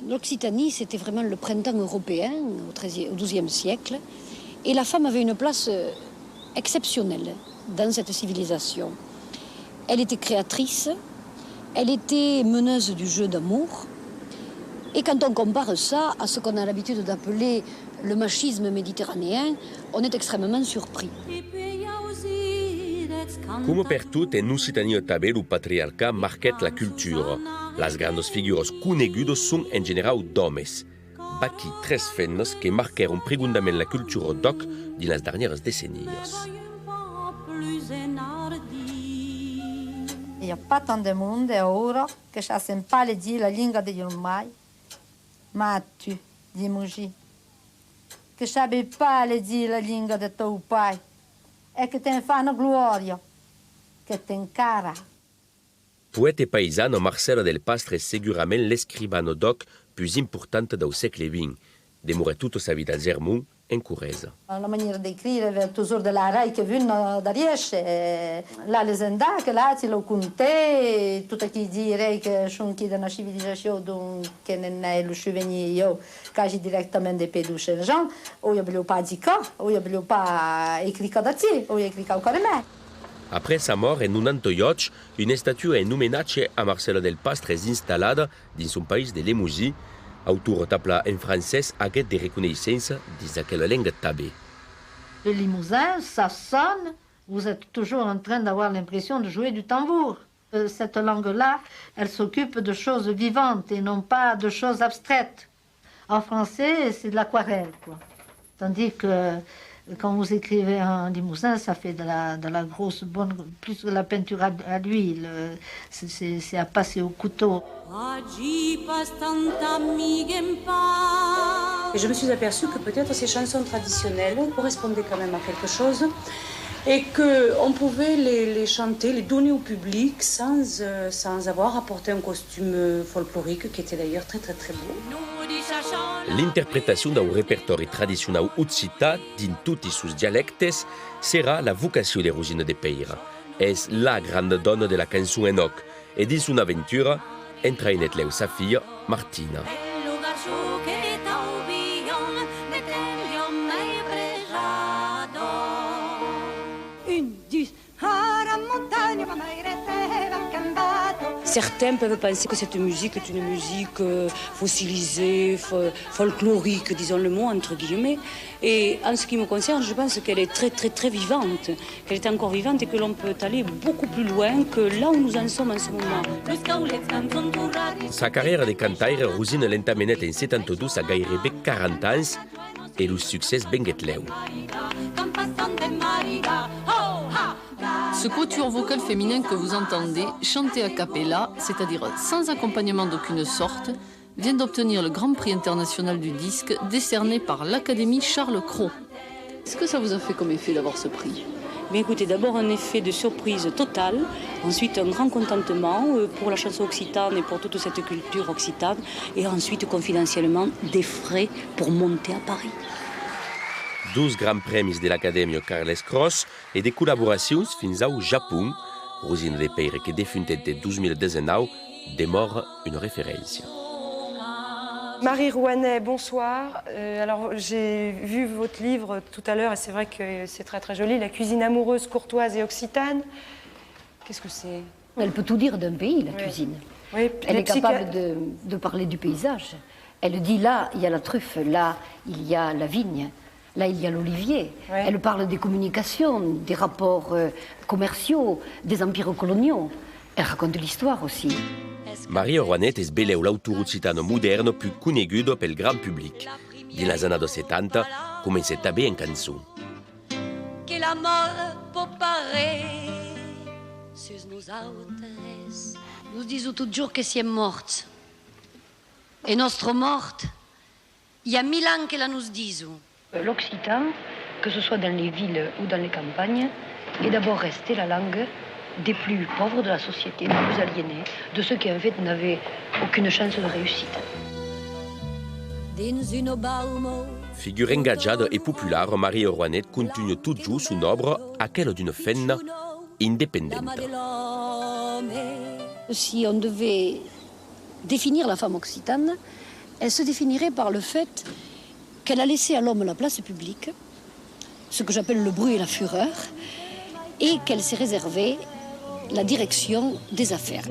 L'Occitanie, c'était vraiment le printemps européen au XIIe siècle. Et la femme avait une place exceptionnelle dans cette civilisation. Elle était créatrice, elle était meneuse du jeu d'amour. Et quand on compare ça à ce qu'on a l'habitude d'appeler le machisme méditerranéen, on est extrêmement surpris. Come per tot, en Occitania també el patriarcat marquet la cultura. Les grandes figures conegudes són en general d'homes. Baqui tres femmes que marqueren profundament la cultura d'oc dins les darreres decennies. Il n'y a pas tant de monde ora che ne sait pas dire la lingua degli ormai. Ma tu, di Mugi, che ne savais pas dire la lingua de tuo pai e che te fanno gloria, che te incara. Poeta e paisano Marcelo del Pastre è sicurament l'escrivano doc più importante del secolo XX. Demora tutta sa vita a Zermont, in Corrèze. La maniera di scrivere, toujours de la rai che vengono da riesce, la leggenda che là ci lo conte, tutto chi direi che sono chi della civilizzazione che non è lo souvenir io, quasi direttamente per le gens, o io voglio pas dire, o io voglio pas écrire da te, o io écrire ancora me. Après sa mort en 98, une statue en homenatge a Marcelo del Pastre és instal·lada dins son país de Limousin. Autor tapla en francès aquest de reconnaissance dins d'aquella langue tabé. Le Limousin, ça sonne, vous êtes toujours en train d'avoir l'impression de jouer du tambour. Cette langue-là, elle s'occupe de choses vivantes et non pas de choses abstraites. En français, c'est de l'aquarelle, quoi. Tandis que quand vous écrivez en limousin, ça fait de la grosse, bonne, plus de la peinture à l'huile. C'est à passer au couteau. Et je me suis aperçue que peut-être ces chansons traditionnelles correspondaient quand même à quelque chose et qu'on pouvait les chanter, les donner au public sans avoir apporté un costume folklorique qui était d'ailleurs très très très beau. L'interpretació d'un repertori tradicional occità dins tots els dialectes serà la vocació de Rosina de Peira. És la grande dona de la cançó en oc e dins una aventura entra en etleu sa filla Martina. Certains peuvent penser que cette musique est une musique fossilisée, folklorique, disons le mot entre guillemets. Et en ce qui me concerne, je pense qu'elle est très très très vivante, qu'elle est encore vivante et que l'on peut aller beaucoup plus loin que là où nous en sommes en ce moment. Sa carriera de cantaire Rosina l'entamenet en 72 a gairebé 40 anys et le succès venguet leu. Ce quatuor vocal féminin que vous entendez, chanté a cappella, c'est-à-dire sans accompagnement d'aucune sorte, vient d'obtenir le Grand Prix international du disque décerné par l'Académie Charles Cros. Est-ce que ça vous a fait comme effet d'avoir ce prix ? Bien écoutez, d'abord un effet de surprise totale, ensuite un grand contentement pour la chanson occitane et pour toute cette culture occitane, et ensuite confidentiellement des frais pour monter à Paris. 12 grands premis de l'Acadèmia Carles Cros e de col·laboracions fins au Japó. Rosina de Peira, que defuntet de 2019, demora une référence. Marie Rouanet, bonsoir. Alors j'ai vu votre livre tout à l'heure et c'est vrai que c'est très très joli. La cuisine amoureuse, courtoise et occitane. Qu'est-ce que c'est? Elle peut tout dire d'un pays, la cuisine. Oui, elle est capable de parler du paysage. Elle dit là, il y a la truffe, là, il y a la vigne. Là, il y a l'olivier. Ouais. Elle parle des communications, des rapports commerciaux, des empires coloniaux. Elle raconte l'histoire aussi. Maria Rouanet és beleu l'autor occitano moderno più conegudo pel gran public. Dins les années 70, comença també en cançó. Que la mort peut parer sur nosaltres. Nous disons toujours que c'est morte. Et notre morte, il y a 1000 ans que la nous disons. L'occitan, que ce soit dans les villes ou dans les campagnes, est d'abord resté la langue des plus pauvres de la société, des plus aliénés, de ceux qui en fait n'avaient aucune chance de réussite. Figure engagada et populaire, Maria Rouanet continue toujours son œuvre à celle d'une femme indépendante. Si on devait définir la femme occitane, elle se définirait par le fait qu'elle a laissé à l'homme la place publique, ce que j'appelle le bruit et la fureur, et qu'elle s'est réservée la direction des affaires.